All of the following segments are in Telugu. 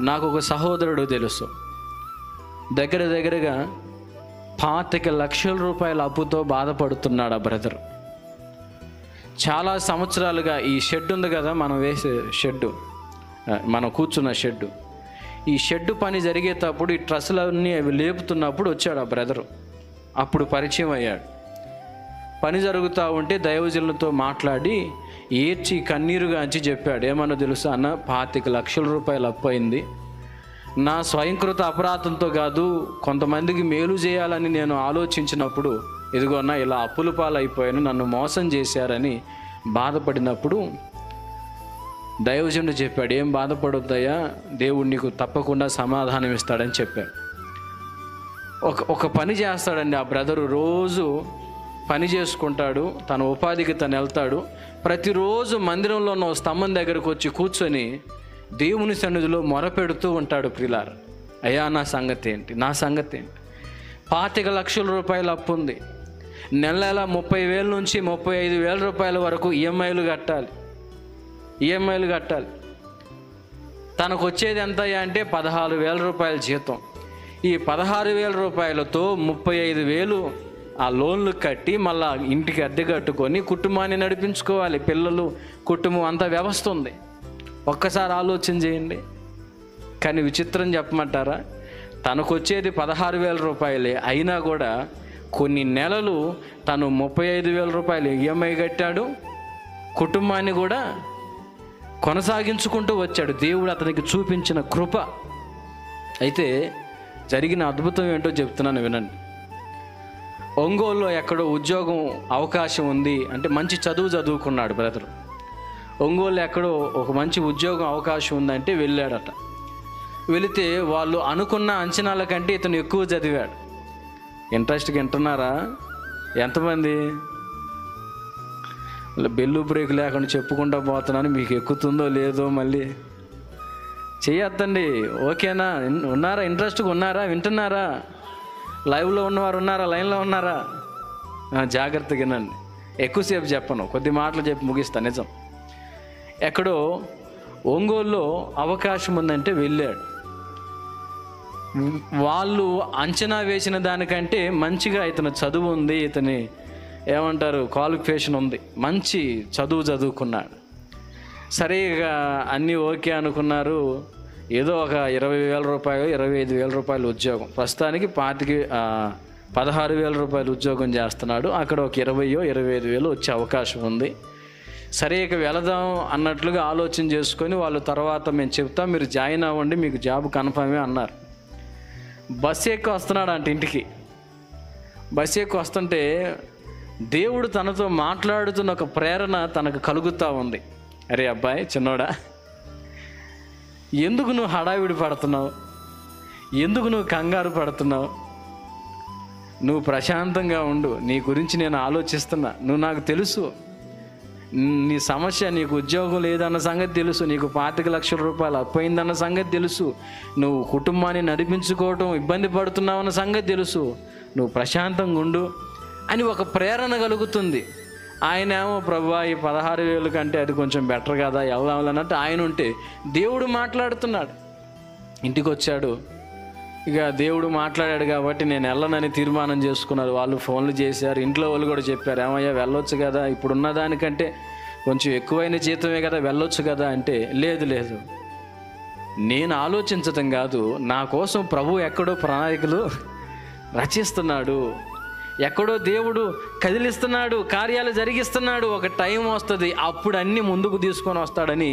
నాకు ఒక సహోదరుడు తెలుసు, దగ్గరగా 25 లక్షల రూపాయల అప్పుతో బాధపడుతున్నాడు ఆ బ్రదర్. చాలా సంవత్సరాలుగా ఈ షెడ్ ఉంది కదా, మనం వేసే షెడ్డు, మనం కూర్చున్న షెడ్డు, ఈ షెడ్డు పని జరిగేటప్పుడు ఈ ట్రస్సులన్నీ అవి లేపుతున్నప్పుడు వచ్చాడు ఆ బ్రదరు. అప్పుడు పరిచయం అయ్యాడు. పని జరుగుతూ ఉంటే దైవజనులతో మాట్లాడి ఏడ్చి కన్నీరుగాంచి చెప్పాడు. ఏమన్నా తెలుసా అన్న, 25 లక్షల రూపాయలు అప్పు అయింది. నా స్వయంకృత అపరాధంతో కాదు, కొంతమందికి మేలు చేయాలని నేను ఆలోచించినప్పుడు ఇదిగో అన్న ఇలా అప్పుల పాలైపోయాను, నన్ను మోసం చేశారని బాధపడినప్పుడు దైవజనుడు చెప్పాడు, ఏం బాధపడొద్దయ్యా, దేవుడు నీకు తప్పకుండా సమాధానం ఇస్తాడని చెప్పాడు. ఒక పని చేస్తాడండి ఆ బ్రదరు. రోజు పని చేసుకుంటాడు, తన ఉపాధికి తను వెళ్తాడు. ప్రతిరోజు మందిరంలో ఉన్న స్తంభం దగ్గరకు వచ్చి కూర్చొని దేవుని సన్నిధిలో మొరపెడుతూ ఉంటాడు. ప్రియులారా, అయ్యా నా సంగతి ఏంటి, నా సంగతి ఏంటి, 25 లక్షల రూపాయలు అప్పు ఉంది, నెల 30,000 నుంచి 35,000 రూపాయల వరకు ఈఎంఐలు కట్టాలి. తనకు వచ్చేది ఎంత అంటే 16,000 రూపాయల జీతం. ఈ 16,000 రూపాయలతో 35,000 ఆ లోన్లు కట్టి మళ్ళా ఇంటికి అద్దె కట్టుకొని కుటుంబాన్ని నడిపించుకోవాలి. పిల్లలు, కుటుంబం అంతా వ్యవస్థ ఉంది. ఒక్కసారి ఆలోచన చేయండి. కానీ విచిత్రం చెప్పమంటారా, తనకు వచ్చేది 16,000 రూపాయలే అయినా కూడా కొన్ని నెలలు తను 35,000 రూపాయలు ఈఎంఐ కట్టాడు, కుటుంబాన్ని కూడా కొనసాగించుకుంటూ వచ్చాడు. దేవుడు అతనికి చూపించిన కృప. అయితే జరిగిన అద్భుతం ఏంటో చెప్తున్నాను వినండి. ఒంగోలులో ఎక్కడో ఉద్యోగం అవకాశం ఉంది అంటే, మంచి చదువుకున్నాడు బ్రదరు. ఒంగోలు ఎక్కడో ఒక మంచి ఉద్యోగం అవకాశం ఉందంటే వెళ్ళాడట. వెళితే వాళ్ళు అనుకున్న అంచనాల కంటే ఇతను ఎక్కువ చదివాడు. ఇంట్రెస్ట్గా వింటున్నారా ఎంతమంది? బెల్లు బ్రేక్ లేకుండా చెప్పుకుంటూ పోతున్నాను, మీకు ఎక్కుతుందో లేదో మళ్ళీ చెయ్యొద్దండి. ఓకేనా? ఉన్నారా? ఇంట్రెస్ట్గా ఉన్నారా? వింటున్నారా? లైవ్లో ఉన్నవారు ఉన్నారా? లైన్లో ఉన్నారా? జాగ్రత్తగా వినండి. ఎక్కువసేపు చెప్పను, కొద్ది మాటలు చెప్పి ముగిస్తాను. నిజం, ఎక్కడో ఒంగోలులో అవకాశం ఉందంటే వెళ్ళాడు. వాళ్ళు అంచనా వేసిన దానికంటే మంచిగా ఇతను చదువు ఉంది, ఇతని ఏమంటారు క్వాలిఫికేషన్ ఉంది, మంచి చదువుకున్నాడు. సరిగా అన్నీ ఓకే అనుకున్నారు. ఏదో ఒక 20,000 రూపాయలు 25,000 రూపాయలు ఉద్యోగం, ప్రస్తుతానికి 16,000 రూపాయలు ఉద్యోగం చేస్తున్నాడు. అక్కడ ఒక 20,000-25,000 వచ్చే అవకాశం ఉంది. సరే ఇక వెళదాం అన్నట్లుగా ఆలోచన చేసుకొని వాళ్ళు తర్వాత మేము చెప్తాం, మీరు జాయిన్ అవ్వండి, మీకు జాబ్ కన్ఫర్మే అన్నారు. బస్సు ఎక్కి వస్తున్నాడు అంటే ఇంటికి. బస్సు ఎక్కి వస్తుంటే దేవుడు తనతో మాట్లాడుతున్న ఒక ప్రేరణ తనకు కలుగుతూ ఉంది. అరే అబ్బాయి, చిన్నోడా, ఎందుకు నువ్వు హడావిడి పడుతున్నావు? ఎందుకు నువ్వు కంగారు పడుతున్నావు? నువ్వు ప్రశాంతంగా ఉండు, నీ గురించి నేను ఆలోచిస్తున్నా. నువ్వు నాకు తెలుసు, నీ సమస్య, నీకు ఉద్యోగం లేదన్న సంగతి తెలుసు, నీకు 25 లక్షల రూపాయలు అప్పయిందన్న సంగతి తెలుసు, నువ్వు కుటుంబాన్ని నడిపించుకోవటం ఇబ్బంది పడుతున్నావన్న సంగతి తెలుసు, నువ్వు ప్రశాంతంగా ఉండు అని ఒక ప్రేరణ కలుగుతుంది. ఆయన ఏమో ప్రభువా ఈ 16,000 కంటే అది కొంచెం బెటర్ కదా, వెళ్దాంలన్నట్టు ఆయన ఉంటే దేవుడు మాట్లాడుతున్నాడు. ఇంటికి వచ్చాడు. ఇక దేవుడు మాట్లాడాడు కాబట్టి నేను వెళ్ళనని తీర్మానం చేసుకున్నారు. వాళ్ళు ఫోన్లు చేశారు, ఇంట్లో వాళ్ళు కూడా చెప్పారు, ఏమయ్యా వెళ్ళొచ్చు కదా, ఇప్పుడున్న దానికంటే కొంచెం ఎక్కువైన జీతమే కదా, వెళ్ళొచ్చు కదా అంటే, లేదు నేను ఆలోచించటం కాదు, నా కోసం ప్రభు ఎక్కడో ప్రణాళికలు రచిస్తున్నాడు, ఎక్కడో దేవుడు కదిలిస్తున్నాడు, కార్యాలు జరిగిస్తున్నాడు. ఒక టైం వస్తుంది, అప్పుడు అన్నీ ముందుకు తీసుకొని వస్తాడని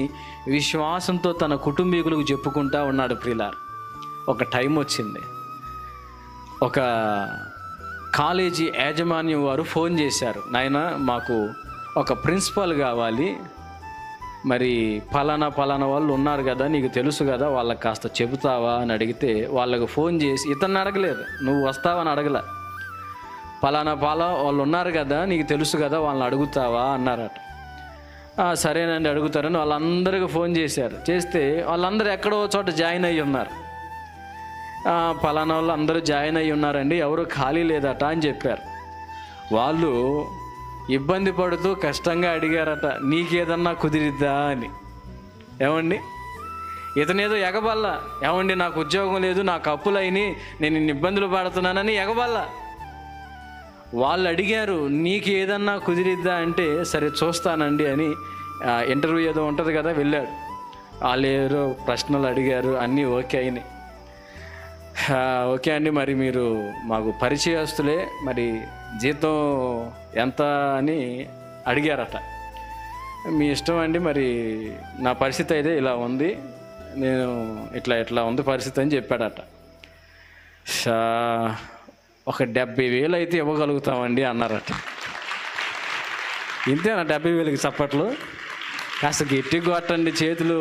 విశ్వాసంతో తన కుటుంబీకులకు చెప్పుకుంటా ఉన్నాడు. ప్రియులారా, ఒక టైం వచ్చింది. ఒక కాలేజీ యాజమాన్యం వారు ఫోన్ చేశారు, నాయనా మాకు ఒక ప్రిన్సిపాల్ కావాలి, మరి పలానా వాళ్ళు ఉన్నారు కదా, నీకు తెలుసు కదా, వాళ్ళకి కాస్త చెబుతావా అని అడిగితే, వాళ్ళకు ఫోన్ చేసి, ఇతన్ని అడగలేదు, నువ్వు వస్తావని అడగలే, పలానా వాళ్ళు ఉన్నారు కదా, నీకు తెలుసు కదా, వాళ్ళని అడుగుతావా అన్నారట. సరేనండి అడుగుతారని వాళ్ళందరికీ ఫోన్ చేశారు. చేస్తే వాళ్ళందరూ ఎక్కడో చోట జాయిన్ అయ్యి ఉన్నారు. పలానా వాళ్ళు అందరూ జాయిన్ అయ్యి ఉన్నారండి, ఎవరు ఖాళీ లేదట అని చెప్పారు. వాళ్ళు ఇబ్బంది పడుతూ కష్టంగా అడిగారట, నీకేదన్నా కుదిరిద్దా అని. ఏమండి, ఇతనేదో ఎగబల్ల, ఏమండి నాకు ఉద్యోగం లేదు, నాకు అప్పులు అయినాయి, నేను ఇన్ని ఇబ్బందులు పడుతున్నానని ఎగబల్ల. వాళ్ళు అడిగారు, నీకు ఏదన్నా కుదిరిద్దా అంటే, సరే చూస్తానండి అని ఇంటర్వ్యూ ఏదో ఉంటుంది కదా, వెళ్ళాడు. వాళ్ళు ఏదో ప్రశ్నలు అడిగారు, అన్నీ ఓకే అయినాయి. ఓకే అండి, మరి మీరు మాకు పరిచయస్తులే, మరి జీతం ఎంత అని అడిగారట. మీ ఇష్టం అండి, మరి నా పరిస్థితి అయితే ఇలా ఉంది, నేను ఇట్లా ఉంది పరిస్థితి అని చెప్పాడట. ఒక 70,000 అయితే ఇవ్వగలుగుతామండి అన్నారట. ఇంతేనా 70,000కి చప్పట్లు? కాస్త గట్టి కొట్టండి, చేతులు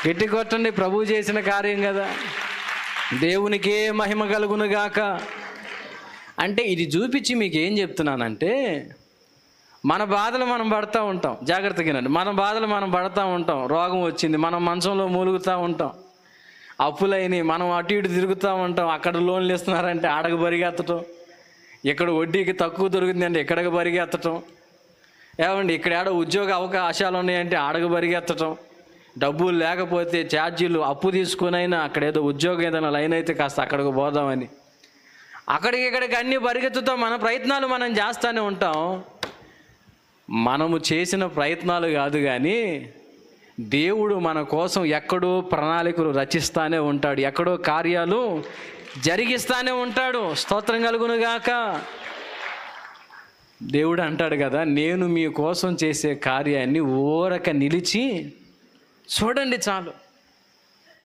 గట్టి కొట్టండి. ప్రభువు చేసిన కార్యం కదా, దేవునికే మహిమ కలుగును గాక. అంటే ఇది చూపించి మీకు ఏం చెప్తున్నానంటే, మన బాధలు మనం పడుతూ ఉంటాం. జాగ్రత్తగానండి, మన బాధలు మనం పడుతూ ఉంటాం. రోగం వచ్చింది, మనం మంచంలో మూలుగుతూ ఉంటాం. అప్పులైనవి, మనం అటు ఇటు తిరుగుతూ ఉంటాం. అక్కడ లోన్లు ఇస్తున్నారంటే ఆడకు బరిగెత్తటం, ఇక్కడ వడ్డీకి తక్కువ దొరుకుతుందంటే ఇక్కడికి బరిగెత్తటం, ఏమండి ఇక్కడ ఏడో ఉద్యోగ అవకాశాలు ఉన్నాయంటే ఆడకు బరిగెత్తటం, డబ్బులు లేకపోతే ఛార్జీలు అప్పు తీసుకునైనా అక్కడ ఏదో ఉద్యోగం ఏదైనా లైన్ అయితే కాస్త అక్కడికి పోదామని ఇక్కడికి అన్నీ బరిగెత్తుతాం. మన ప్రయత్నాలు మనం చేస్తూనే ఉంటాం. మనము చేసిన ప్రయత్నాలు కాదు కానీ దేవుడు మన కోసం ఎక్కడో ప్రణాళికలు రచిస్తానే ఉంటాడు, ఎక్కడో కార్యాలు జరిగిస్తానే ఉంటాడు. స్తోత్రం కలుగునుగాక. దేవుడు అంటాడు కదా, నేను మీ కోసం చేసే కార్యాన్ని ఊరక నిలిచి చూడండి చాలు.